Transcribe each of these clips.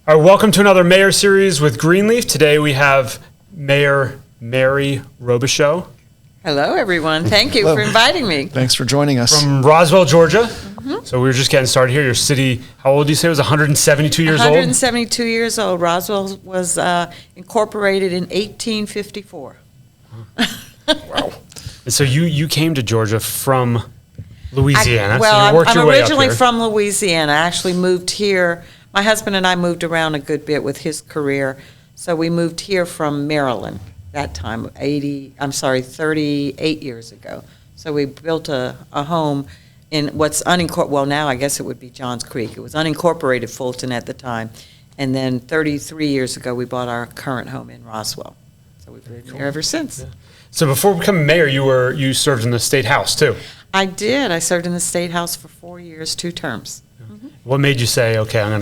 All right, welcome to another Mayor series with Greenleaf. Today we have Mayor Mary Robichaux Hello, everyone. Thank you Hello. for inviting me. Thanks for joining us. from Roswell, Georgia. So we were just getting started here. Your city, how old do you say it was? 172 years old? 172 years old. Roswell was incorporated in 1854. Wow. And so you came to Georgia from Louisiana. Well, so you worked I'm your way up originally here. from Louisiana. I actually moved here. My husband and I moved around a good bit with his career. So we moved here from Maryland that time, 38 years ago. So we built a home in what's unincorporated, well, now I guess it would be Johns Creek. It was unincorporated Fulton at the time. And then 33 years ago, we bought our current home in Roswell. So we've been here ever since. Yeah. So before becoming mayor, you served in the state house too. I did. I served in the State House for 4 years, 2 terms. What made you say, okay, I'm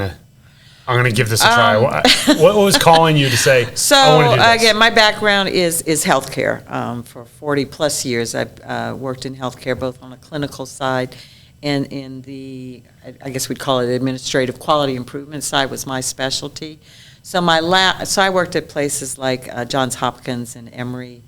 gonna give this a try? What was calling you to say, I want to So, do this? again, my background is healthcare. For 40-plus years, I've worked in healthcare, both on the clinical side and in the, I guess we'd call it administrative quality improvement side was my specialty. So so I worked at places like Johns Hopkins and Emory,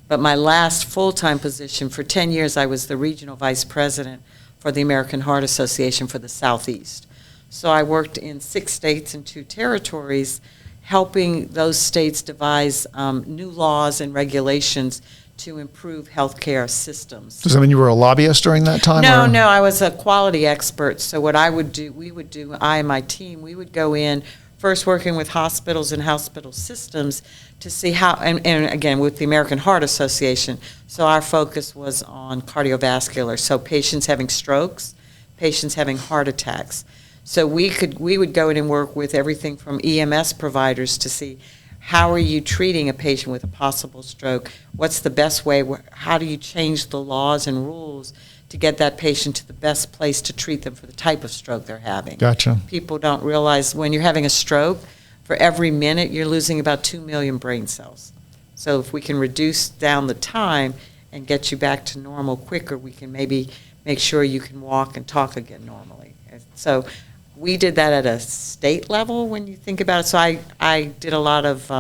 but my last full-time position, for 10 years, I was the regional vice president for the American Heart Association for the Southeast. So I worked in 6 states and 2 territories, helping those states devise new laws and regulations to improve healthcare systems. Does that mean you were a lobbyist during that time? No, or? no, I was a quality expert. So what I and my team, we would go in, first working with hospitals and hospital systems to see how, and again, with the American Heart Association, so our focus was on cardiovascular, so patients having strokes, patients having heart attacks. So we would go in and work with everything from EMS providers to see how are you treating a patient with a possible stroke, what's the best way, how do you change the laws and rules to get that patient to the best place to treat them for the type of stroke they're having. Gotcha. People don't realize when you're having a stroke, for every minute you're losing about 2 million brain cells. So if we can reduce down the time and get you back to normal quicker, we can maybe make sure you can walk and talk again normally. So we did that at a state level when you think about it. So I did a lot of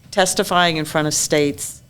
testifying in front of states,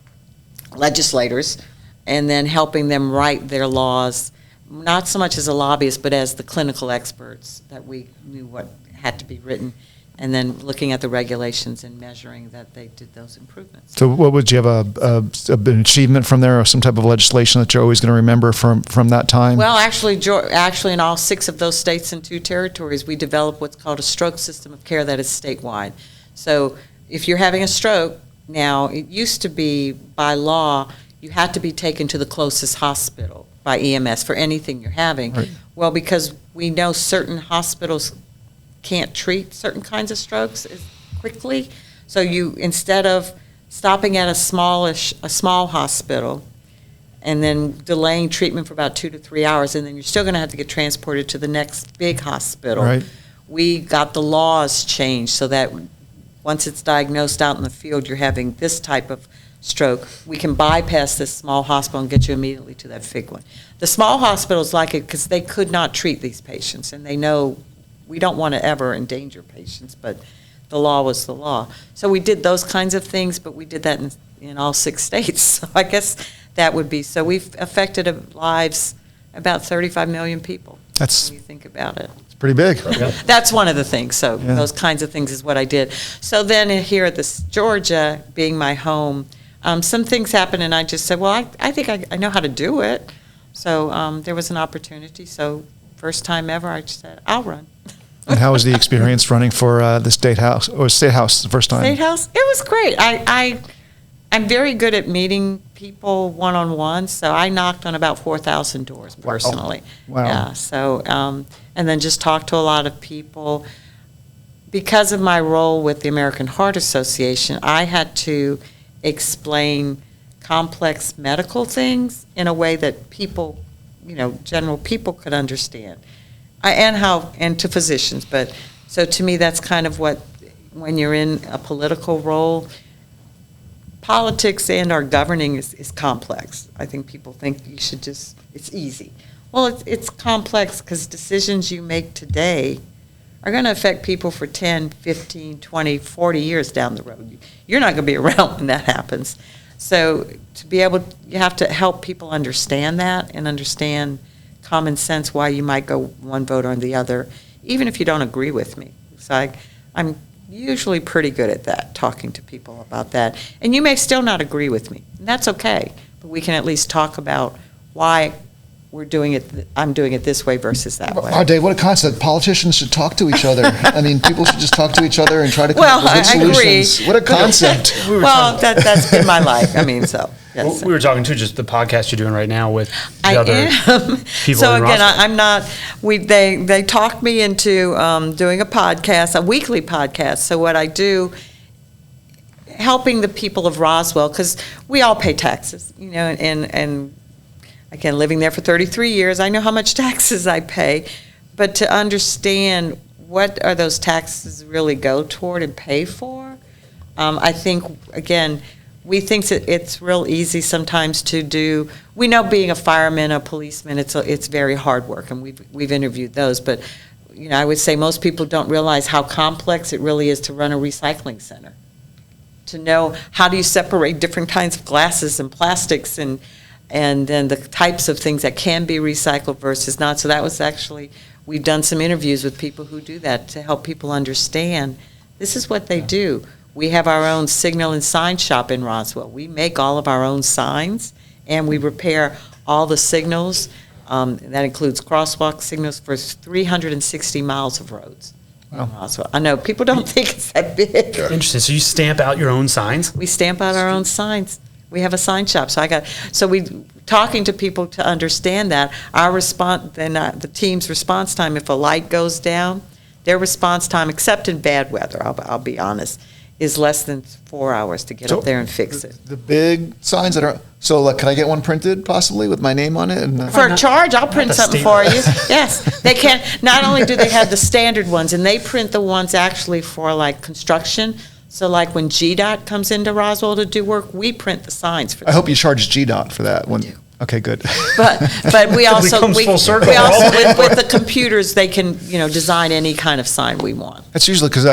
legislators, and then helping them write their laws, not so much as a lobbyist, but as the clinical experts that we knew what had to be written, and then looking at the regulations and measuring that they did those improvements. So what would you have an achievement from there or some type of legislation that you're always going to remember from that time? Well, actually, in all 6 of those states and 2 territories, we developed what's called a stroke system of care that is statewide. So if you're having a stroke, now, it used to be by law, you had to be taken to the closest hospital by EMS for anything you're having. Right. Well, because we know certain hospitals can't treat certain kinds of strokes as quickly, so you, instead of stopping at a small hospital and then delaying treatment for about 2 to 3 hours, and then you're still going to have to get transported to the next big hospital. Right. We got the laws changed so that once it's diagnosed out in the field, you're having this type of stroke, we can bypass this small hospital and get you immediately to that big one. The small hospitals like it because they could not treat these patients, and they know we don't want to ever endanger patients, but the law was the law. So we did those kinds of things, but we did that in all 6 states. So I guess that would be, so we've affected lives about 35 million people. That's When you think about it. pretty big. That's one of the things. So Yeah. those kinds of things is what I did. So then here at Georgia, being my home, some things happened, and I just said, well, I think I know how to do it. So there was an opportunity. So first time ever, I just said, I'll run. And how was the experience running for the State House the first time? State House? It was great. I'm very good at meeting people one-on-one, so I knocked on about 4,000 doors personally. Wow. Yeah, so, and then just talked to a lot of people. Because of my role with the American Heart Association, I had to explain complex medical things in a way that people, general people could understand. And to physicians, but, so to me, that's kind of what, when you're in a political role, politics and our governing is complex. I think people think you should it's easy. Well, it's complex because decisions you make today are going to affect people for 10, 15, 20, 40 years down the road. You're not going to be around when that happens. So to be able, you have to help people understand that and understand common sense why you might go one vote or the other, even if you don't agree with me. So I'm usually pretty good at that, talking to people about that. And you may still not agree with me, and that's okay. But we can at least talk about why we're doing it. I'm doing it this way versus that way. Wow, Dave, what a concept! Politicians should talk to each other. I mean, people should just talk to each other and try to come up with good solutions. Agree. What a concept! Well, that's been my life. I mean, so. Yes. Well, we were talking too, just the podcast you're doing right now with the I other am. people. So in again, Roswell. I'm not. They talked me into doing a podcast, a weekly podcast. So what I do, helping the people of Roswell, because we all pay taxes, you know, and again, living there for 33 years, I know how much taxes I pay, but to understand what are those taxes really go toward and pay for, I think, again, we think that it's real easy sometimes to do. We know being a fireman, a policeman, it's very hard work, and we've interviewed those, but you know, I would say most people don't realize how complex it really is to run a recycling center. To know how do you separate different kinds of glasses and plastics and then the types of things that can be recycled versus not. So that was actually, we've done some interviews with people who do that to help people understand this is what they do. We have our own signal and sign shop in Roswell. We make all of our own signs, and we repair all the signals. That includes crosswalk signals for 360 miles of roads in Roswell. I know, people don't think it's that big. Interesting. So you stamp out your own signs? We stamp out our own signs. We have a sign shop. So we talking to people to understand that our response, then the team's response time, if a light goes down, their response time, except in bad weather, I'll be honest, is less than 4 hours to get up there and fix it. The big signs that are, so like, can I get one printed possibly with my name on it? And, For a charge, I'll print something for you. Yes, they can. Not only do they have the standard ones, and they print the ones actually for like construction. So like when GDOT comes into Roswell to do work, we print the signs for them. I hope you charge GDOT for that one. Okay, good. But we also comes full circle. we also with the computers, they can, you know, design any kind of sign we want. That's usually because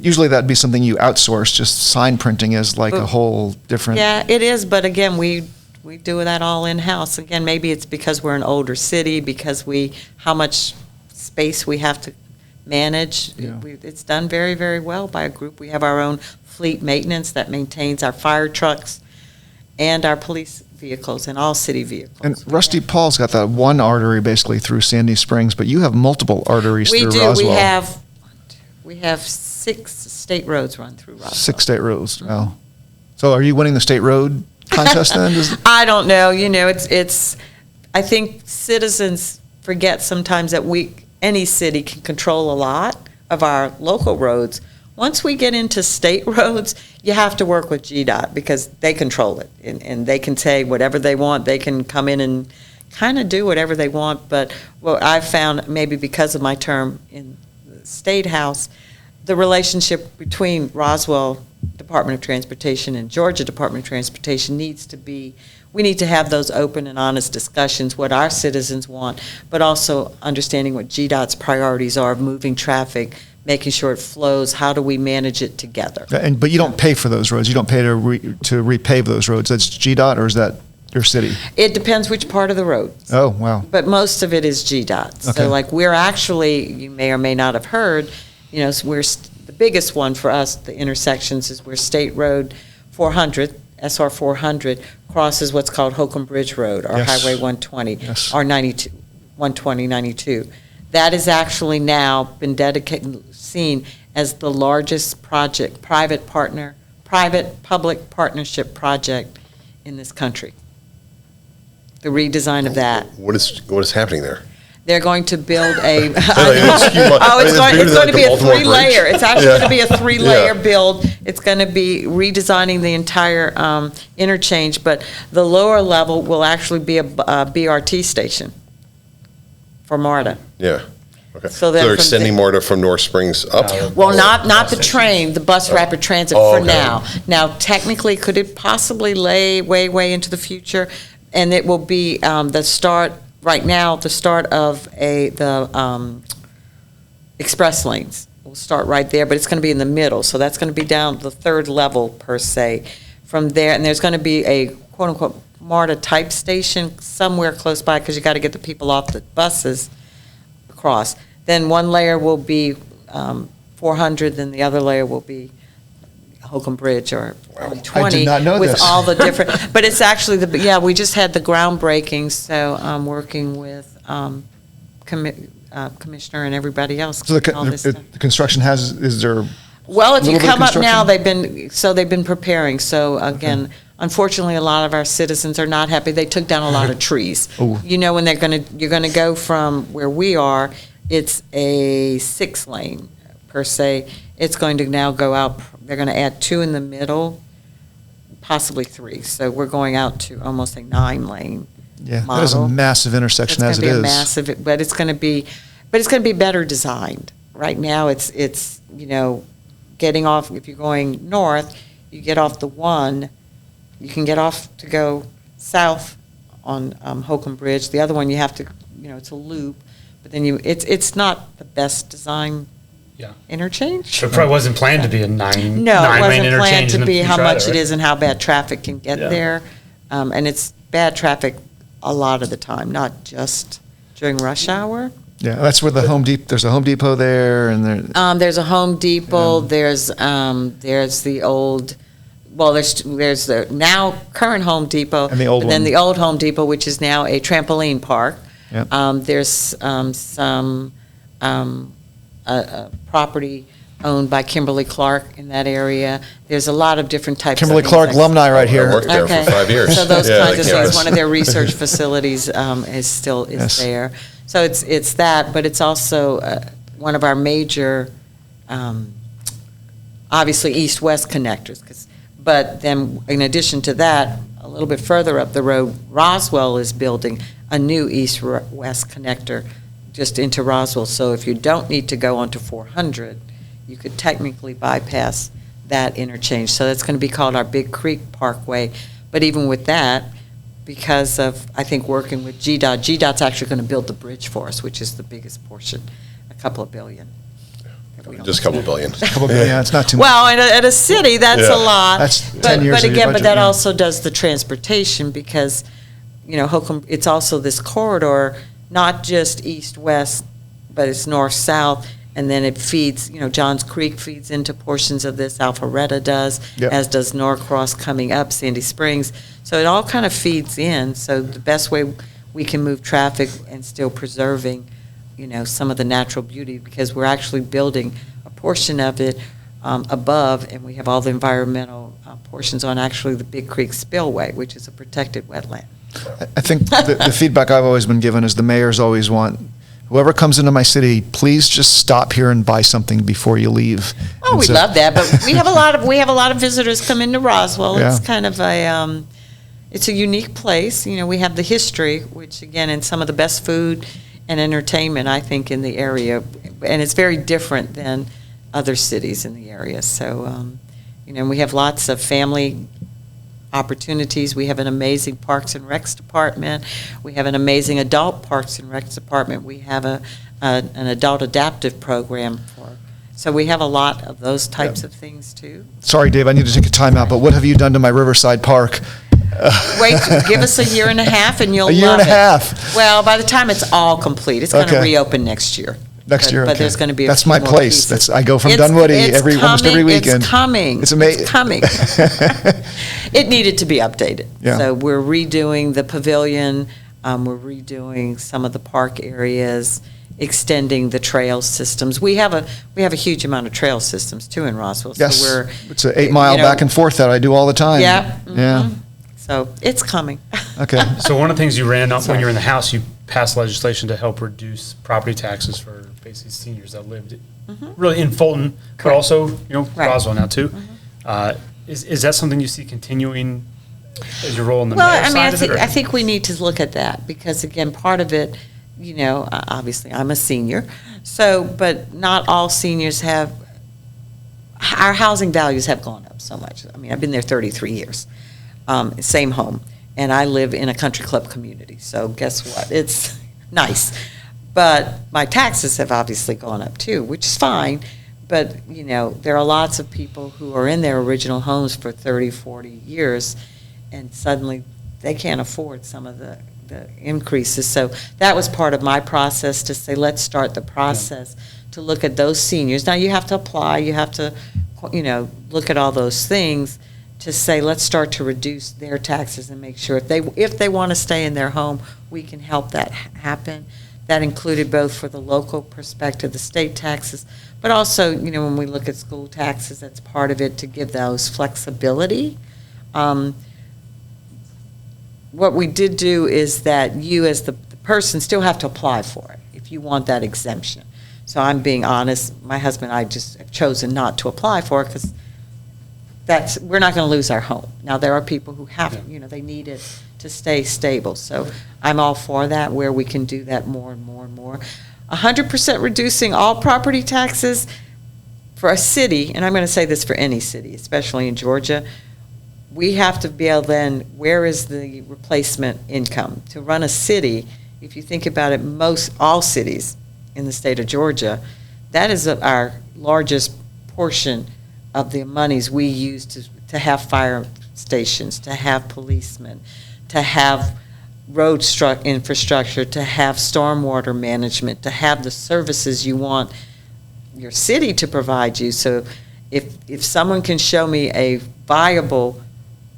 usually that'd be something you outsource. Just sign printing is like a whole different. Yeah, it is. But again, we do that all in house. Again, maybe it's because we're an older city, because how much space we have to manage. Yeah. It's done very, very well by a group. We have our own fleet maintenance that maintains our fire trucks and our police vehicles and all city vehicles. And Rusty Paul's got that one artery basically through Sandy Springs, but you have multiple arteries through Roswell. We have 6 state roads run through Roswell. 6 state roads. Wow. So are you winning the state road contest then? I don't know. You know, it's. I think citizens forget sometimes that any city can control a lot of our local roads. Once we get into state roads, you have to work with GDOT because they control it, and they can say whatever they want. They can come in and kind of do whatever they want. But what I've found, maybe because of my term in the State House, the relationship between Roswell Department of Transportation and Georgia Department of Transportation needs to be, we need to have those open and honest discussions, what our citizens want, but also understanding what GDOT's priorities are of moving traffic, making sure it flows, how do we manage it together. But you don't pay for those roads. You don't pay to repave those roads. That's GDOT, or is that your city? It depends which part of the road. Oh, wow. But most of it is GDOT. Okay. So like we're actually, you may or may not have heard, you know, we're the biggest one for us, the intersections, is where State Road 400, SR 400, crosses what's called Holcomb Bridge Road, or Yes. Highway 120, Yes. or 92, 120, 92. That has actually now been seen as the largest project, private-public partnership project in this country. The redesign of that. What is happening there? They're going to build a. It's going to be a Baltimore Bridge. 3-layer. It's actually going to be a 3-layer build. It's going to be redesigning the entire interchange, but the lower level will actually be a BRT station for MARTA. Yeah. Okay. So They're from extending MARTA from North Springs up? Well, not the train, the bus rapid transit Oh, for okay. now. Now, technically, could it possibly lay way into the future? And it will be the start, right now, the start of express lanes. We'll start right there, but it's going to be in the middle, so that's going to be down the third level per se. From there, and there's going to be a quote-unquote MARTA type station somewhere close by, because you got to get the people off the buses across. Then one layer will be 400, then the other layer will be Holcomb Bridge or 20. I did not know with this. all the different, but it's actually we just had the groundbreaking, so I'm working with Commissioner and everybody else. So getting all this the done. construction is there? Well, if you little bit of come up now, construction? they've been preparing. So again, unfortunately, a lot of our citizens are not happy. They took down a lot of trees. Ooh. You know, when you're gonna go from where we are, it's a 6-lane per se. It's going to now go out, they're gonna add 2 in the middle, possibly 3. So we're going out to almost a 9-lane. Yeah, that is a model. massive intersection as It's it going to is. be a massive, but it's going to be better designed. Right now, it's getting off, if you're going north, you get off the 1, you can get off to go south on Holcomb Bridge. The other one, you have to, it's a loop, but then it's not the best design Yeah. interchange. So it probably wasn't planned to be a No, it nine-lane wasn't interchange planned in to the be how future much either, it right? is and how bad traffic can get Yeah. there. And it's bad traffic a lot of the time, not just during rush hour. Yeah, that's where there's a Home Depot there, and there. There's a Home Depot, Yeah. there's the old, well, there's the now current Home Depot. And the old but then one. the old Home Depot, which is now a trampoline park. Yep. There's some property owned by Kimberly Clark in that area. There's a lot of different types of Kimberly things Clark like- alumni right I here. worked there for 5 years. So those Yeah, kinds of the things, campus. one of their research facilities is Yes. there. So it's that, but it's also one of our major, obviously, east-west connectors. But then, in addition to that, a little bit further up the road, Roswell is building a new east-west connector just into Roswell. So if you don't need to go onto 400, you could technically bypass that interchange. So that's going to be called our Big Creek Parkway. But even with that, because of, I think, working with GDOT's actually going to build the bridge for us, which is the biggest portion, $2 billion. Just a couple billion. Yeah, it's not too much. Well, at a city, that's Yeah. a lot. That's But- 10 years But of your again, but budget, that yeah. also does the transportation, because, Holcomb, it's also this corridor, not just east-west, but it's north-south, and then it feeds, Johns Creek feeds into portions of this, Alpharetta does, Yep. as does Norcross coming up, Sandy Springs. So it all kind of feeds in, so the best way we can move traffic and still preserving, some of the natural beauty, because we're actually building a portion of it above, and we have all the environmental portions on actually the Big Creek Spillway, which is a protected wetland. I think the feedback I've always been given is the mayors always want, whoever comes into my city, please just stop here and buy something before you leave. Oh, And we so- love that, but we have a lot of visitors come into Roswell. It's Yeah. kind of it's a unique place. We have the history, which again, and some of the best food and entertainment, I think, in the area, and it's very different than other cities in the area. So, we have lots of family opportunities. We have an amazing Parks and Recs department. We have an amazing adult Parks and Recs department. We have an adult adaptive program so we have a lot of those types of things too. Sorry, Dave, I need to take a timeout, but what have you done to my Riverside Park? Wait, give us a year and a half and you'll A year love and a it. half. Well, by the time it's all complete, it's going to Okay. reopen next year. Next year, But okay. there's going to be That's few my more place. pieces. I go from It's- Dunwoody it's almost every coming, weekend. It's coming. It's amazing. It's coming. It needed to be updated. Yeah. So we're redoing the pavilion. We're redoing some of the park areas, extending the trail systems. We have a huge amount of trail systems too in Roswell. Yes, So we're, it's an 8-mile back and forth that I do all the time. Yeah. Yeah, mhm. So it's coming. okay. So one of the things you ran up when Sorry. you were in the House, you passed legislation to help reduce property taxes for basically seniors that lived really in Fulton, but Correct. also, Right. Roswell now too. Is that something you see continuing as your role in the Well, mayor I mean, side of it? or- I think we need to look at that, because again, part of it, obviously, I'm a senior, but not all seniors our housing values have gone up so much. I mean, I've been there 33 years, same home, and I live in a country club community, so guess what? It's nice. But my taxes have obviously gone up too, which is fine. But, there are lots of people who are in their original homes for 30, 40 years, and suddenly they can't afford some of the increases. So that was part of my process to say, let's start the process to look at those seniors. Now, you have to apply, you have to, look at all those things to say, let's start to reduce their taxes and make sure if they want to stay in their home, we can help that happen. That included both for the local perspective, the state taxes, but also, when we look at school taxes, that's part of it to give those flexibility. What we did do is that you as the person still have to apply for it if you want that exemption. So I'm being honest, my husband and I just have chosen not to apply for it because we're not going to lose our home. Now, there are people who have, they need it to stay stable. So I'm all for that, where we can do that more and more and more. 100% reducing all property taxes for a city, and I'm going to say this for any city, especially in Georgia, we have to be able then, where is the replacement income? To run a city, if you think about it, all cities in the state of Georgia, that is our largest portion of the monies we use to have fire stations, to have policemen, to have road infrastructure, to have stormwater management, to have the services you want your city to provide you. So if someone can show me a viable,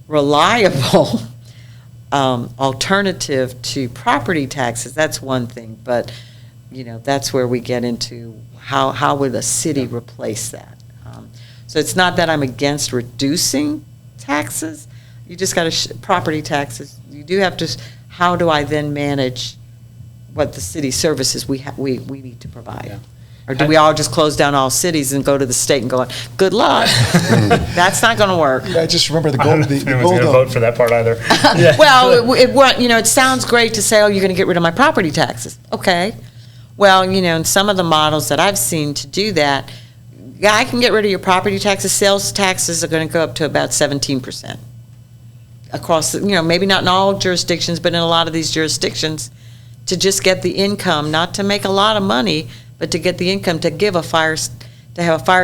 reliable alternative to property taxes, that's one thing. But, that's where we get into how would a city replace that? So it's not that I'm against reducing taxes. You just got to, property taxes, you do have to, how do I then manage what the city services we need to provide? Yeah. Or do we all just close down all cities and go to the state and go, good luck? That's not going to work. I just remember the I don't gold. know if The anyone's gold going to vote for that part either. Well, it sounds great to say, oh, you're going to get rid of my property taxes. Okay. Well, in some of the models that I've seen to do that, yeah, I can get rid of your property taxes. Sales taxes are going to go up to about 17% across, maybe not in all jurisdictions, but in a lot of these jurisdictions, to just get the income, not to make a lot of money, but to get the income to have a fire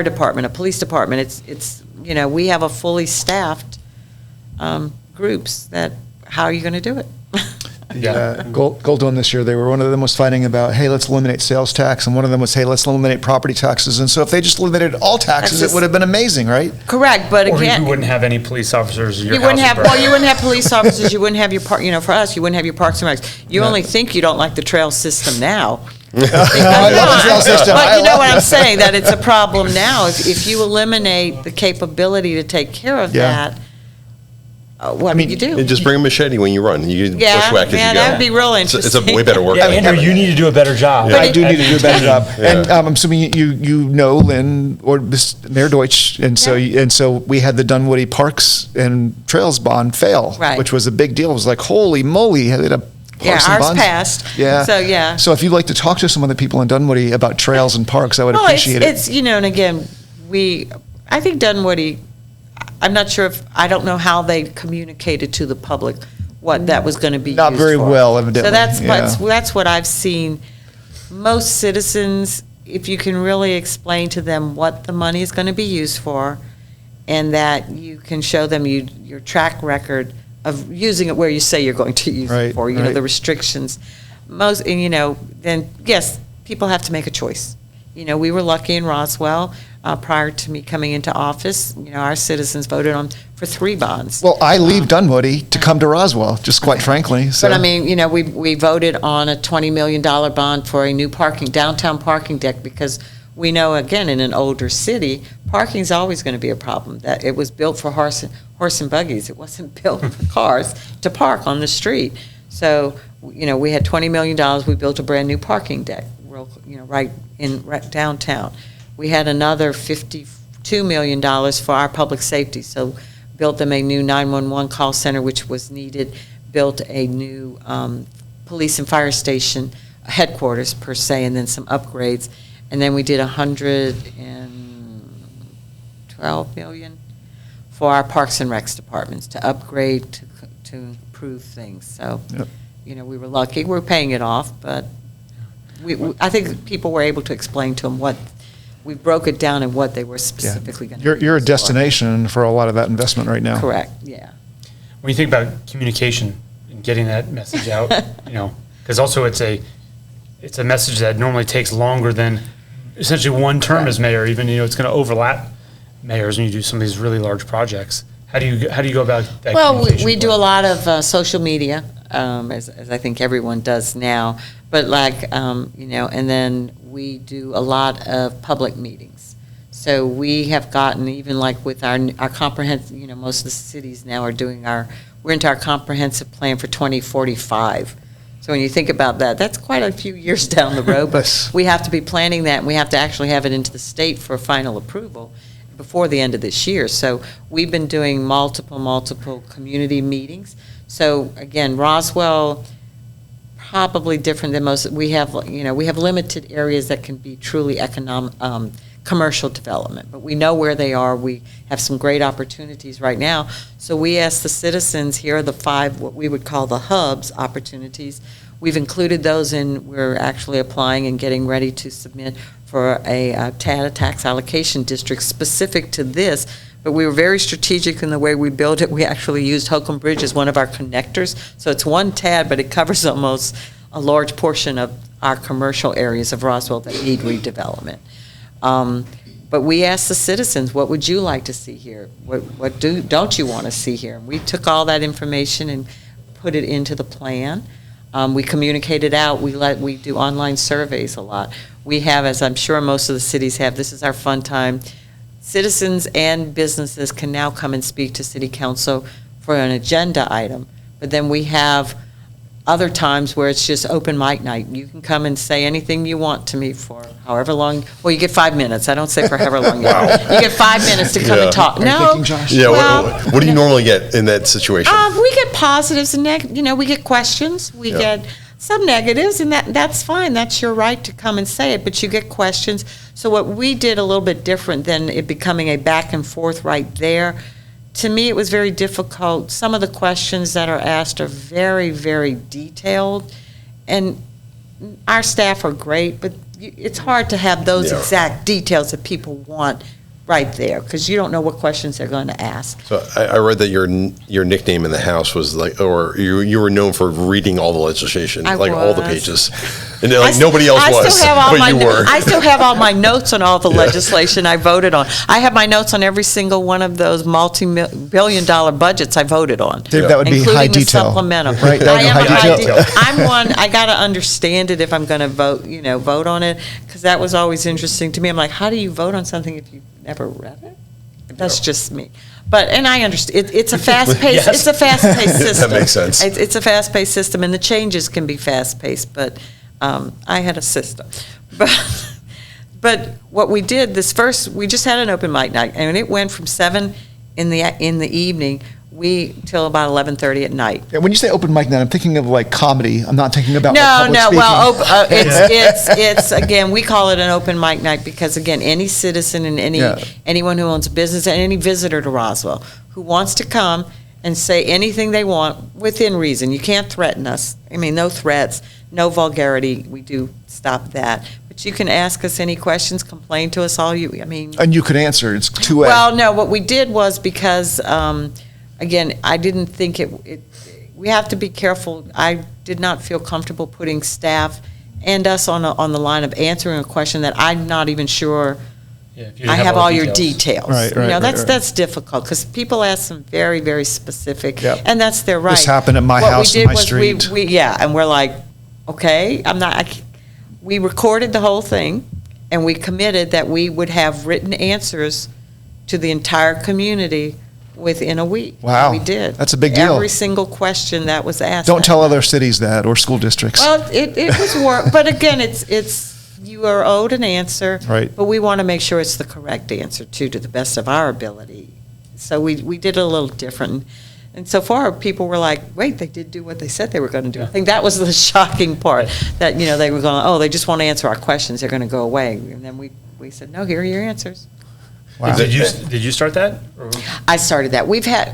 department, a police department. It's we have a fully staffed groups. How are you going to do it? Goldone this year, one of them was fighting about, hey, let's eliminate sales tax, and one of them was, hey, let's eliminate property taxes. And so if they just eliminated all taxes, it would have been amazing, right? Correct, but Or again, you wouldn't have any police officers in your you wouldn't house have. would burn. Well, you wouldn't have police officers. You wouldn't have your for us, you wouldn't have your parks and recs. You only think you don't like the trail system now. I love the trail system. But I you know love what it. I'm saying, that it's a problem now. If you eliminate the capability to take care of that, what do you do? And just bring a machete when you run. You can Yeah, bushwhack as you go. that'd be real It's a interesting. way better Yeah, workout. Andrew, you need to do a better job. I do need to do a better job. Yeah. And I'm assuming you know Lynn or Mayor Deutsch, and so we had the Dunwoody Parks and Trails bond fail, Right. which was a big deal. It was like, holy moly, had a Parks and ours bonds. passed. Yeah. So, yeah. So if you'd like to talk to some of the people in Dunwoody about trails and parks, I would Well, appreciate it. it's and again, I think Dunwoody, I'm not sure I don't know how they communicated to the public what that was going to be Not used very for. well, evidently. So that's what I've seen. Most citizens, if you can really explain to them what the money is going to be used for, and that you can show them your track record of using it where you say you're going to use it for, right. the restrictions. Then yes, people have to make a choice. We were lucky in Roswell, prior to me coming into office, our citizens voted for 3 bonds. Well, I leave Dunwoody to come to Roswell, just quite frankly. So. But I mean, we voted on a $20 million bond for a new downtown parking deck, because we know, again, in an older city, parking is always going to be a problem. That it was built for horse and buggies. It wasn't built for cars to park on the street. So, we had $20 million. We built a brand new parking deck, right downtown. We had another $52 million for our public safety. So, built them a new 911 call center, which was needed. Built a new police and fire station headquarters per se, and then some upgrades. And then we did $112 million for our Parks and Recs departments to upgrade, to improve things. So, Yep. we were lucky. We're paying it off, but, I think people were able to explain to them what, we broke it down and what they were Yeah. specifically going to. You're a destination for a lot of that investment right now. Correct, yeah. When you think about communication and getting that message out, because also it's a message that normally takes longer than essentially one term as mayor, even, it's going to overlap mayors when you do some of these really large projects. How do you go about that? Well, communication we do plan? a lot of social media, as I think everyone does now, but and then we do a lot of public meetings. So we have gotten, even like with our comprehensive, most of the cities now are doing we're into our comprehensive plan for 2045. So when you think about that, that's quite a few years down the road, but we have to be planning that, and we have to actually have it into the state for final approval before the end of this year. So we've been doing multiple community meetings. So again, Roswell, probably different than most. We have limited areas that can be truly commercial development, but we know where they are. We have some great opportunities right now. So we asked the citizens, here are the 5, what we would call the hubs opportunities. We've included those in, we're actually applying and getting ready to submit for a TAD, a tax allocation district specific to this. But we were very strategic in the way we built it. We actually used Holcomb Bridge as one of our connectors. So it's one TAD, but it covers almost a large portion of our commercial areas of Roswell that need redevelopment. But we asked the citizens, what would you like to see here? What don't you want to see here? And we took all that information and put it into the plan. We communicate it out. We do online surveys a lot. We have, as I'm sure most of the cities have, this is our fun time. Citizens and businesses can now come and speak to City Council for an agenda item. But then we have other times where it's just open mic night. You can come and say anything you want to me for however long. Well, you get 5 minutes. I don't say for however long. Wow. You get 5 minutes to come and talk. Are you No. thinking, Josh? Yeah, Well, what do you normally get in that situation? We get positives and we get questions. We Yeah. get some negatives, and that's fine. That's your right to come and say it, but you get questions. So what we did a little bit different than it becoming a back and forth right there, to me, it was very difficult. Some of the questions that are asked are very, very detailed, and our staff are great, but it's hard to have those Yeah. exact details that people want right there, because you don't know what questions they're going to ask. So I read that your nickname in the house was or you were known for reading all the legislation, I all the was. pages, and nobody else was, but you were. I still have all my notes on all the legislation I voted on. I have my notes on every single one of those multi-billion-dollar budgets I voted on. Dave, that would be high including the detail. supplemental. Right, that would be I am a high detail. I'm one, I got to understand it if I'm going to vote on it, because that was always interesting to me. I'm like, how do you vote on something if you never read it? That's just me. And I understand, it's a fast-paced, Yes. it's a fast-paced system. That makes sense. It's a fast-paced system, and the changes can be fast-paced, but I had a system. But what we did, we just had an open mic night, and it went from 7 in the evening, till about 11:30 at night. Yeah, when you say open mic night, I'm thinking of like comedy. I'm not thinking about No, like public well, speaking. it's again, we call it an open mic night because, again, any citizen and anyone who owns a business and any visitor to Roswell who wants to come and say anything they want within reason. You can't threaten us. I mean, no threats, no vulgarity. We do stop that. But you can ask us any questions, complain to us all And you could answer. It's 2A. Well, no, what we did was because, again, I didn't think we have to be careful. I did not feel comfortable putting staff and us on the line of answering a question that I'm not even sure Yeah, if you didn't I have all your the details. Right, right. That's difficult because people ask some very, very specific, Yep. and that's their right. This happened at my What we house, did in my was street. and we're like, okay, we recorded the whole thing, and we committed that we would have written answers to the entire community within a week. Wow. We did. That's a big deal. Every single question that was asked. Don't tell other cities that or school districts. Well, it was work, but again, it's you are owed an answer. Right. But we want to make sure it's the correct answer too, to the best of our ability. So we did it a little different. And so far, people were like, wait, they did do what they said they were going to do. I think that was the shocking part, that, they were going, they just want to answer our questions, they're going to go away. And then we said, no, here are your answers. Wow. Did you start that? Or- I started that.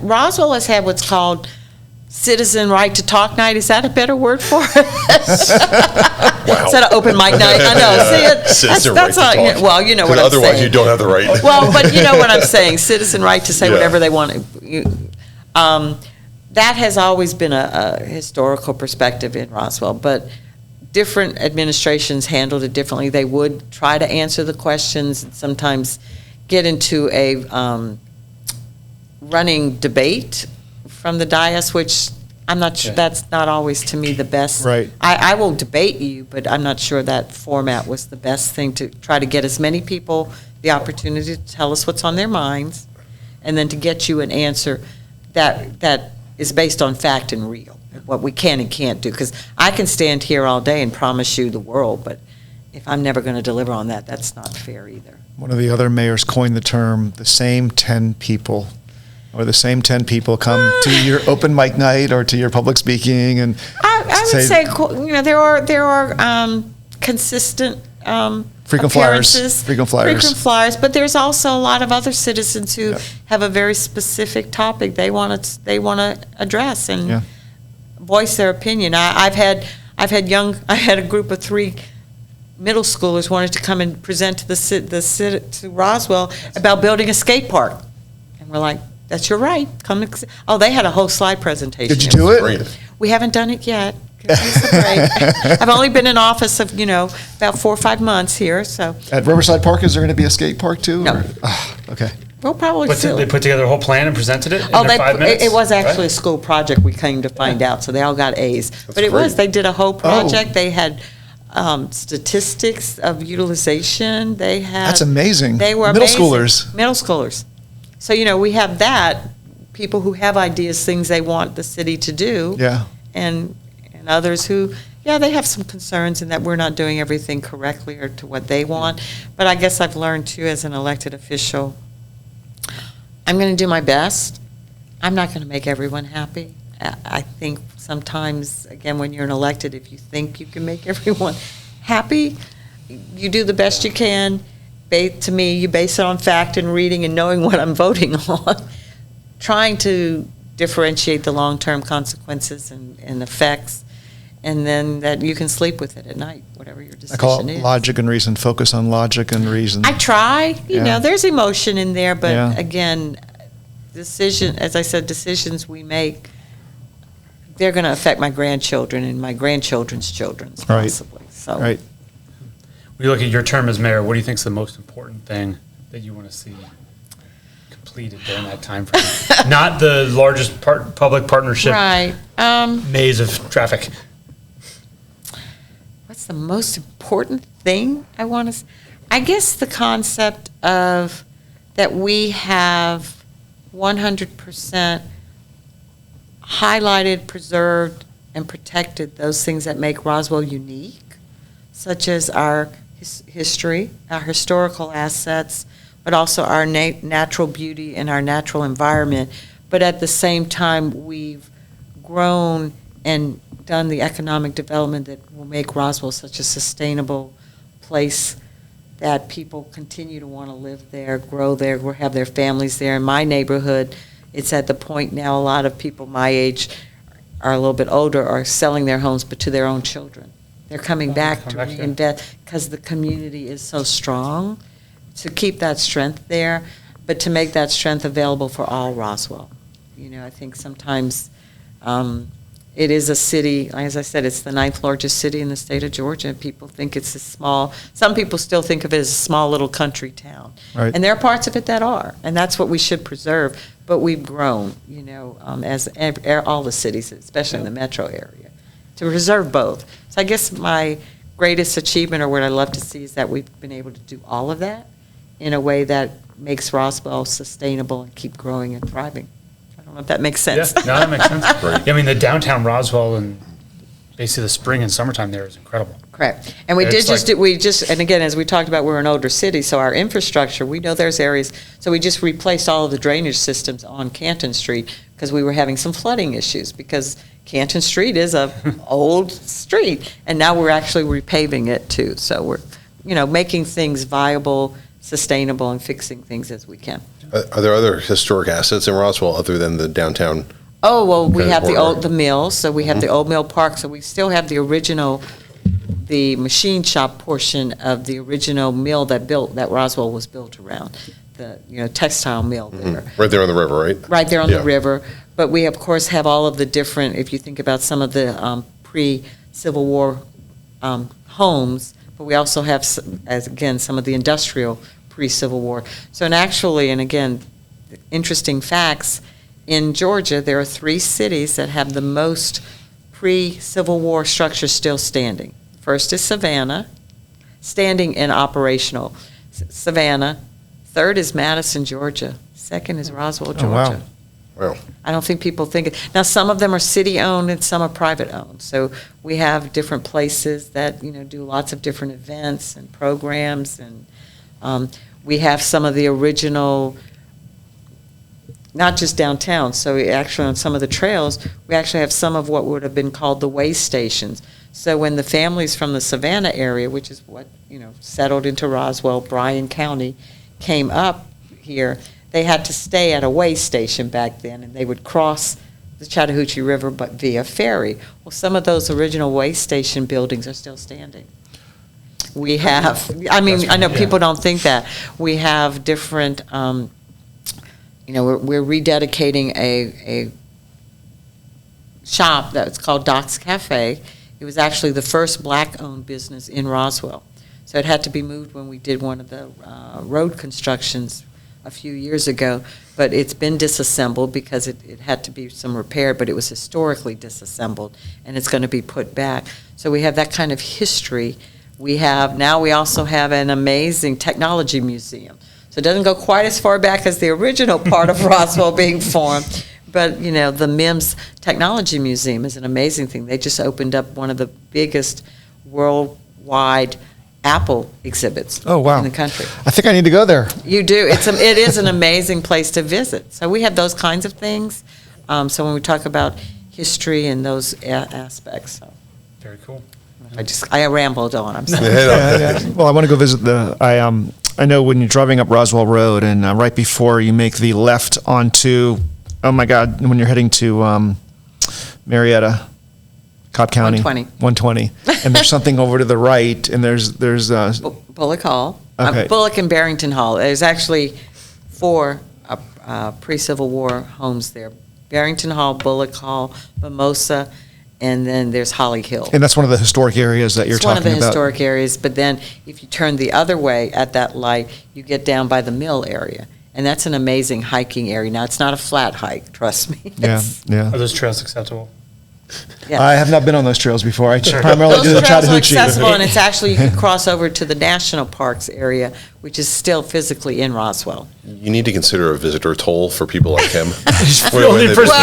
Roswell has had what's called Citizen Right to Talk Night. Is that a better word for it? Instead of open mic night. I know. See, Citizen that's right to not, talk. well, you know what 'Cause I'm saying. otherwise you don't have the right. Well, but you know what I'm saying, citizen right to say Yeah. whatever they want. That has always been a historical perspective in Roswell, but different administrations handled it differently. They would try to answer the questions and sometimes get into a running debate from the dais, which I'm not sure, Yeah. that's not always to me the best. Right. I will debate you, but I'm not sure that format was the best thing to try to get as many people the opportunity to tell us what's on their minds, and then to get you an answer that is based on fact and real, what we can and can't do. Because I can stand here all day and promise you the world, but if I'm never going to deliver on that, that's not fair either. One of the other mayors coined the term, the same 10 people, or the same 10 people come to your open mic night or to your public speaking and I would say, you know, there are consistent Frequent flyers. appearances. Frequent flyers. Frequent flyers, but there's also a lot of other citizens who Yep. have a very specific topic they want to address Yeah. and voice their opinion. I had a group of 3 middle schoolers wanted to come and present to to Roswell about building a skate park, and we're like, that's your right. Come. Oh, they had a whole slide presentation. Did you do it? Great. We haven't done it yet. Give us a break. I've only been in office of, about 4 or 5 months here, so At Riverside Park, is there going to be a skate park too? No. or- Okay. we'll probably But still. they put together a whole plan and presented it in Oh, their 5 minutes? it was actually a right? school project, we came to find out, so they all got A's. But it was, great. they did a whole Oh. project, they had statistics of utilization, they had. That's amazing. They were Middle amazing. schoolers. Middle schoolers. So, we have that, people who have ideas, things they want the city to do. Yeah. And others who, they have some concerns in that we're not doing everything correctly or to what they want. But I guess I've learned too, as an elected official, I'm going to do my best. I'm not going to make everyone happy. I think sometimes, again, when you're an elected, if you think you can make everyone happy, you do the best you can. To me, you base it on fact and reading and knowing what I'm voting on. Trying to differentiate the long-term consequences and effects, and then that you can sleep with it at night, whatever your I decision call it is. logic and reason. Focus on logic and reason. I try, Yeah. there's emotion in there, but Yeah. again, as I said, decisions we make, they're going to affect my grandchildren and my grandchildren's children, Right. possibly. So, Right. When you look at your term as mayor, what do you think is the most important thing that you want to see completed during that time frame? Not the largest public partnership right. maze of traffic. What's the most important thing I want to? I guess the concept of that we have 100% highlighted, preserved, and protected those things that make Roswell unique, such as our history, our historical assets, but also our natural beauty and our natural environment. But at the same time, we've grown and done the economic development that will make Roswell such a sustainable place that people continue to want to live there, grow there, have their families there. In my neighborhood, it's at the point now a lot of people my age are a little bit older are selling their homes, but to their own children. They're coming back to re-invest because the community is so strong to keep that strength there, but to make that strength available for all Roswell. I think sometimes it is a city, as I said, it's the 9th largest city in the state of Georgia. People think it's some people still think of it as a small little country town. Right. And there are parts of it that are, and that's what we should preserve. But we've grown, as all the cities, especially in the metro area, to preserve both. So I guess my greatest achievement, or what I love to see, is that we've been able to do all of that in a way that makes Roswell sustainable and keep growing and thriving. I don't know if that makes sense. Yeah, no, that makes sense. Right. Yeah, I mean, the downtown Roswell and basically the spring and summertime there is incredible. Correct. And we It's did and again, as we talked about, we're an older city, so our infrastructure, we know there's areas, so we just replaced all of the drainage systems on Canton Street because we were having some flooding issues, because Canton Street is a old street, and now we're actually repaving it too. So we're, making things viable, sustainable, and fixing things as we can. Are there other historic assets in Roswell other than the downtown? Oh, well, we Okay, have or- the mills, so we have the old mill park, so we still have the original the machine shop portion of the original mill that Roswell was built around, the textile mill there. Right there on the river, right? Right there on Yeah. the river. But we, of course, have all of the different, if you think about some of the pre-Civil War homes, but we also have, some of the industrial pre-Civil War. So, and again, interesting facts, in Georgia, there are 3 cities that have the most pre-Civil War structures still standing. First is Savannah, standing and operational. Savannah. Third is Madison, Georgia. Second is Roswell, Georgia. wow. Wow. I don't think people think it. Now, some of them are city-owned and some are private-owned. So we have different places that, do lots of different events and programs. And we have some of the original, not just downtown. So we actually, on some of the trails, we actually have some of what would have been called the way stations. So when the families from the Savannah area, which is what, settled into Roswell, Bryan County, came up here, they had to stay at a way station back then, and they would cross the Chattahoochee River but via ferry. Well, some of those original way station buildings are still standing. We have, I know people don't think that. We have different, we're rededicating a shop that's called Doc's Cafe. It was actually the first black-owned business in Roswell. So it had to be moved when we did one of the road constructions a few years ago, but it's been disassembled because it had to be some repair, but it was historically disassembled, and it's going to be put back. So we have that kind of history. We also have an amazing technology museum. So it doesn't go quite as far back as the original part of Roswell being formed, but, the MIMS Technology Museum is an amazing thing. They just opened up one of the biggest worldwide Apple exhibits Oh, wow. in the country. I think I need to go there. You do. It is an amazing place to visit. So we have those kinds of things. So when we talk about history and those aspects, so Very cool. I rambled on. I'm sorry. Yeah. Well, I want to go visit I know when you're driving up Roswell Road and right before you make the left onto, oh my God, when you're heading to Marietta, Cobb County. 120. And there's something over to the right, and there's Bullock Hall. Okay. Bullock and Barrington Hall. There's actually 4 pre-Civil War homes there. Barrington Hall, Bullock Hall, Mimosa, and then there's Holly Hill. And that's one of the historic areas that you're It's one talking of the about. historic areas, but then if you turn the other way at that light, you get down by the mill area. And that's an amazing hiking area. Now, it's not a flat hike, trust me. Yeah, yeah. Are those trails acceptable? Yeah. I have not been on those trails before. I Sure. primarily Those do the trails are Chattahoochee. accessible, and it's actually, you can cross over to the national parks area, which is still physically in Roswell. You need to consider a visitor toll for people like him. The only person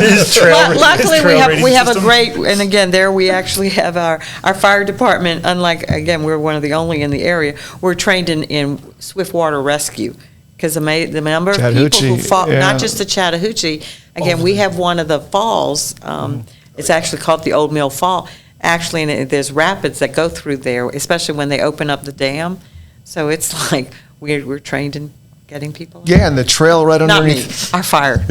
His trail, Luckily, his trail we have a rating great, and again, there we actually have our fire department, unlike, again, we're one of the only in the area, we're trained in swiftwater rescue. Because the number of people who Chattahoochee, fall, yeah. not just the Chattahoochee, again, we have one of the falls, it's actually called the Old Mill Fall. Actually, and there's rapids that go through there, especially when they open up the dam. So it's like, we're trained in getting people. Yeah, and the trail right Not me, underneath. our fire.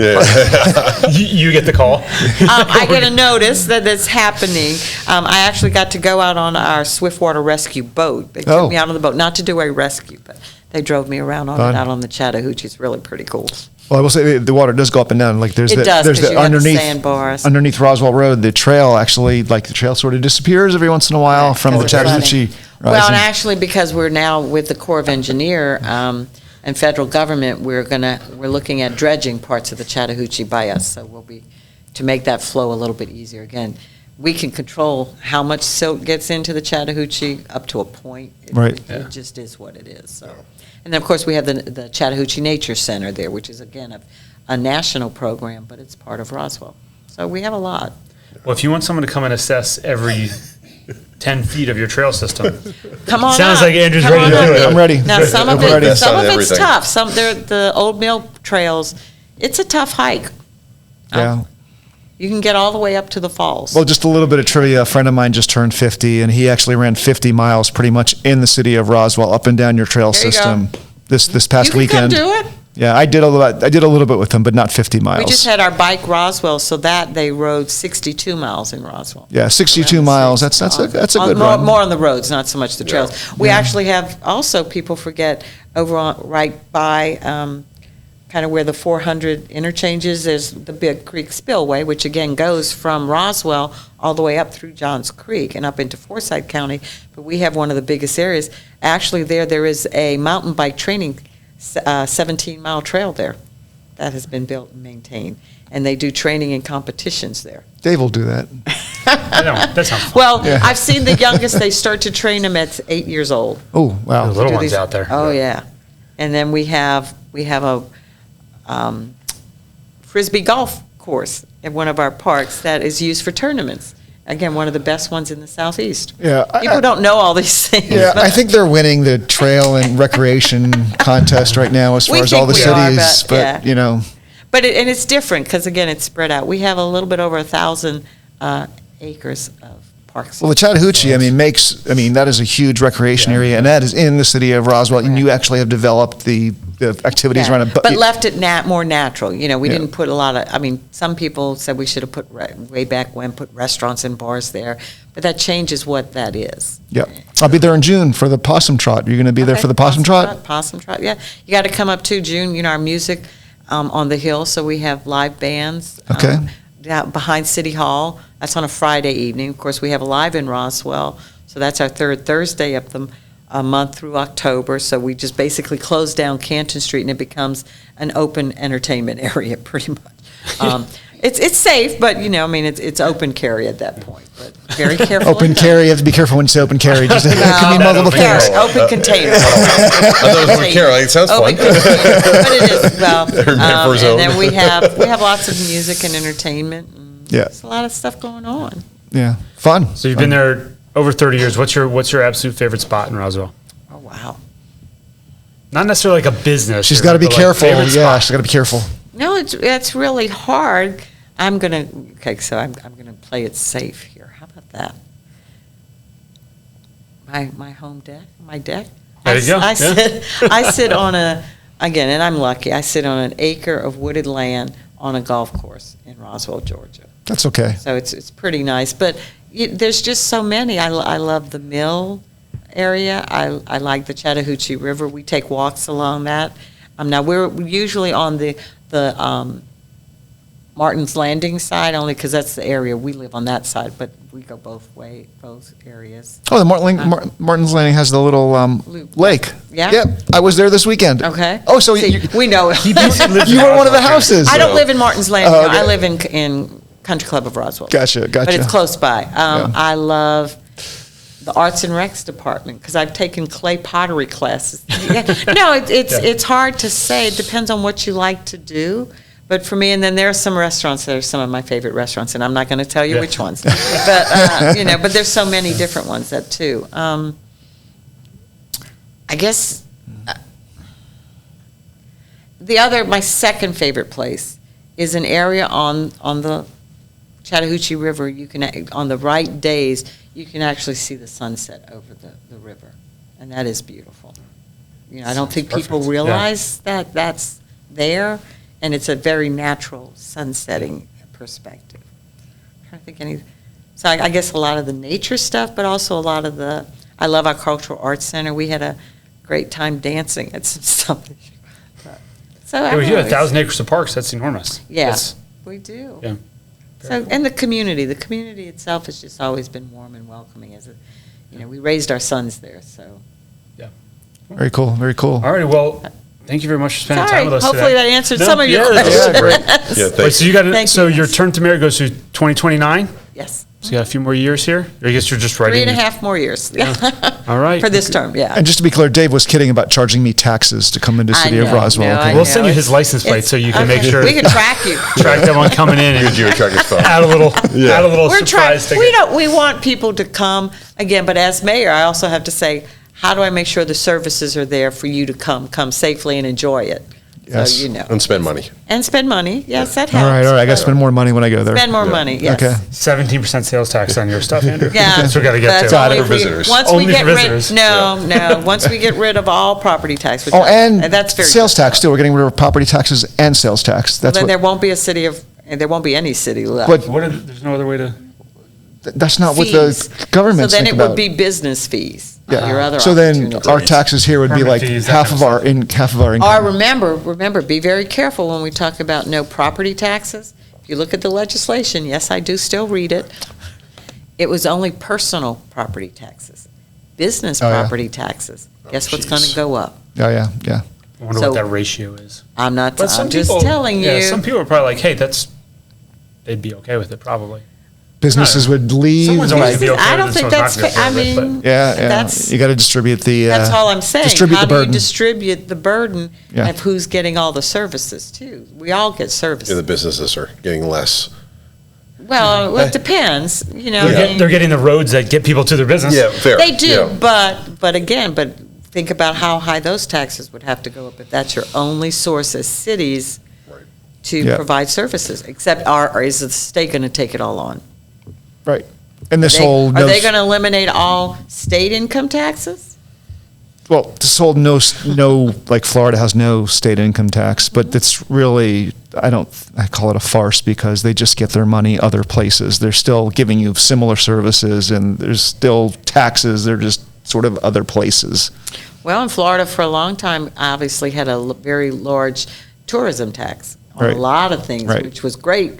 You get the call. I get a notice that it's happening. I actually got to go out on our swiftwater rescue boat. They took me out on the boat, not to do a rescue, but they drove me around on Fun. it out on the Chattahoochee. It's really pretty cool. Well, I will say the water does go up and down. Like there's It does, there's 'cause the you have the underneath sandbars. underneath Roswell Road. The trail actually, like the trail sort of disappears every once in a while Right, from the 'cause it's Chattahoochee. Well, Rising. and actually, because we're now with the Corps of Engineer and federal government, we're looking at dredging parts of the Chattahoochee by us. So we'll be, to make that flow a little bit easier. Again, we can control how much silt gets into the Chattahoochee up to a point. Right. It just is what it is, so. And then, of course, we have the Chattahoochee Nature Center there, which is, again, a national program, but it's part of Roswell. So we have a lot. Well, if you want someone to come and assess every 10 feet of your trail system, Come on sounds up. like Andrew's Come ready on to up. do it. I'm ready. Now, some of I'm ready. it's Everything. tough. The Old Mill trails, it's a tough hike. Yeah. You can get all the way up to the falls. Well, just a little bit of trivia. A friend of mine just turned 50, and he actually ran 50 miles pretty much in the city of Roswell, up and down your trail There you system this past you can weekend. come do it. Yeah, I did a little bit with them, but not 50 miles. We just had our bike Roswell, so that they rode 62 miles in Roswell. Yeah, 62 Around the miles. six. That's a good more, run. More on the roads, not so much the trails. We actually have, also, people forget, over on, right by, kind of where the 400 interchange is, there's the Big Creek Spillway, which again goes from Roswell all the way up through Johns Creek and up into Forsyth County. But we have one of the biggest areas. Actually, there is a mountain bike training 17-mile trail there that has been built and maintained. And they do training and competitions there. Dave will do that. I know, that sounds fun. Well, Yeah. I've seen the youngest, they start to train them at 8 years old. Oh, wow. The little Do ones these- out there. Oh, yeah. And then we have a Frisbee golf course at one of our parks that is used for tournaments. Again, one of the best ones in the southeast. Yeah, People don't know all these things. Yeah, but I think they're winning the trail and recreation contest right now as We far as all the think we are, cities. but, yeah. But, you know, But and it's different because, again, it's spread out. We have a little bit over 1,000 acres of parks. well, the Chattahoochee, that is a huge recreation area, and that is in the city of Roswell, and you actually have developed the activities Yeah, around it. but left it more natural. We Yeah. didn't put a lot of, some people said we should have put, way back when, put restaurants and bars there, but that changes what that is. Yeah, I'll be there in June for the possum trot. You're going to be there Okay, for the possum trot? Possum trot, yeah. You got to come up to June, our music on the hill, so we have live bands. Okay. Down behind City Hall. That's on a Friday evening. Of course, we have a live in Roswell, so that's our third Thursday of the month through October. So we just basically close down Canton Street, and it becomes an open entertainment area, pretty much. It's safe, but, it's open carry at that point, but very careful. Open carry, you have to be careful when you say open carry. Just, it can be multiple Carry, things. open container. I thought it was open carry. It sounds Open fun. container, but it is, well, Buffer zone. and then we have lots of music and entertainment. And Yeah. There's a lot of stuff going on. Yeah, fun. So you've been there over 30 years. What's your absolute favorite spot in Roswell? Oh, wow. Not necessarily like a business. She's got to be but like careful. favorite Yeah, spot. she's got to be careful. No, it's really hard. I'm gonna play it safe here. How about that? My home deck, my deck. There you go, I yeah. sit on again, and I'm lucky. I sit on an acre of wooded land on a golf course in Roswell, Georgia. That's okay. So it's pretty nice. But there's just so many. I love the mill area. I like the Chattahoochee River. We take walks along that. Now we're usually on the Martin's Landing side, only because that's the area we live on that side. But we go both areas. Oh, the Martin's Landing has the little Loop. lake. Yeah? Yep, I was there this weekend. Okay. Oh, so See, we know it. you were one of the houses. I don't live in Martin's Landing. Oh, No, okay. I live in Country Club of Roswell. Gotcha. But it's close by. I love the Arts and Recs department because I've taken clay pottery classes. Yeah. No, it's hard to say. It depends on what you like to do. But for me, and then there are some restaurants that are some of my favorite restaurants, and I'm not going to tell you Yeah. which ones. But but there's so many different ones that too. I guess my second favorite place is an area on the Chattahoochee River. You can, on the right days, you can actually see the sunset over the river, and that is beautiful. I don't think people Perfect. realize that that's there, and it's a very natural sunsetting perspective. I'm trying to think any. So I guess a lot of the nature stuff, but also a lot of I love our Cultural Arts Center. We had a great time dancing at some stuff. So Yeah, I we don't do know, 1,000 acres of parks. That's enormous. Yeah. That's- we do. Yeah. So, and the community itself has just always been warm and welcoming. We raised our sons there, so. Very cool. Very cool. All right. Well, thank you very much for spending Sorry, time with us hopefully today. that answered No, some of your yeah, that's questions. great. Yeah, Wait, thanks. so you got Thank so you. your term to mayor goes to 2029. Yes. So you got a few more years here. Or I guess you're just writing. 3.5 more years. All right. For this term, yeah. And just to be clear, Dave was kidding about charging me taxes to come into the I city of know, Roswell. no, okay? I We'll know. send you his It's- license plate so you can make Okay. sure We can track you. track that one coming in and You track his phone. add a little surprise ticket. We want people to come, again, but as mayor, I also have to say, how do I make sure the services are there for you to come safely and enjoy it? Yes. So, you know. And spend money. And spend money, yes, that All helps. right. I got to spend more money when I go there. Spend more money, yes. Okay. 17% sales tax on your stuff, Andrew. Yeah. That's what we got to get That's to. only For if we- visitors. Once Only we get for rid, visitors. no, once we get rid of all property tax. which Oh, I- and that's very sales good. tax too. We're getting rid of property taxes and sales tax. That's Then there what. won't be a city of, and there won't be any city left. But There's no other way to. that's not what Fees. the government's So then think it would about. be business fees. Yeah. Your other So then opportunities. our taxes here would be Permit like fees, that half kind of of our income. Or remember, be very careful when we talk about no property taxes. If you look at the legislation, yes, I do still read it. It was only personal property taxes. Business Oh, yeah. property taxes, guess what's going jeez. to go up? Oh yeah, yeah. I wonder So- what that ratio is. I'm not, But some I'm just people- telling you. Yeah, some people are probably like, hey, they'd be okay with it probably. Businesses would leave. Someone's always gonna be okay I with don't it, think so that's, it's not I gonna be okay with it, mean, Yeah, yeah. that's, You got to distribute the. that's all I'm saying. Distribute the How do you burden. distribute the burden Yeah. of who's getting all the services too? We all get Yeah, the services. businesses are getting less. Well, it depends, you know. They're getting the roads that get people to their business. Yeah, fair. They do, Yeah. but think about how high those taxes would have to go up if that's your only source as cities Right. to Yeah. provide services, except or is the state going to take it all on? Right. And this They- whole. Are they going to eliminate all state income taxes? Well, this whole like Florida has no state income tax, but it's really, I call it a farce because they just get their money other places. They're still giving you similar services and there's still taxes. They're just sort of other places. Well, in Florida for a long time, obviously had a very large tourism tax on Right. a lot of things, Right. which was great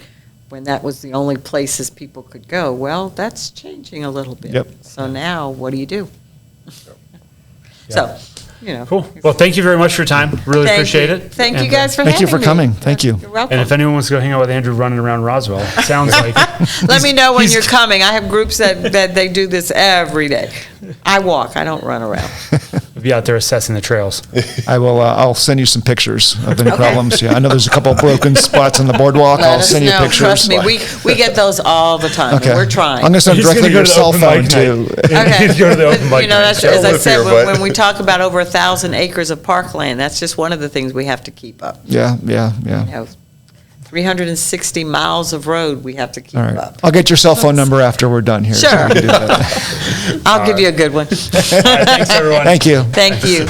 when that was the only places people could go. Well, that's changing a little bit. Yep. So now, what do you do? So, you know. Cool. Well, thank you very much for your time. Really Thank appreciate you. it. Thank you And, guys for Thank having you for me. coming. Thank you. You're welcome. And if anyone wants to go hang out with Andrew running around Roswell, it sounds like. Let me know when he's- you're coming. I have groups that they do this every day. I walk, I don't run around. We'll be out there assessing the trails. I will. I'll send you some pictures of any Okay. problems. Yeah, I know there's a couple of broken spots on the boardwalk. Let I'll us send you know. pictures. Trust me, we get those all the time. Okay. We're trying. I'm going to send He's directly to gonna your go to the cell open phone mic too. night. Okay. He's going to the open But, mic you know, night. that's, Don't as I live said, here, when, but- when we talk about over 1,000 acres of parkland, that's just one of the things we have to keep up. Yeah, yeah, You yeah. know, 360 miles of road we have to keep All right. up. I'll get your cell phone number after we're done here. so Sure. we can do that. I'll give you a good one. All right, thanks, everyone. Thank you. Thank you.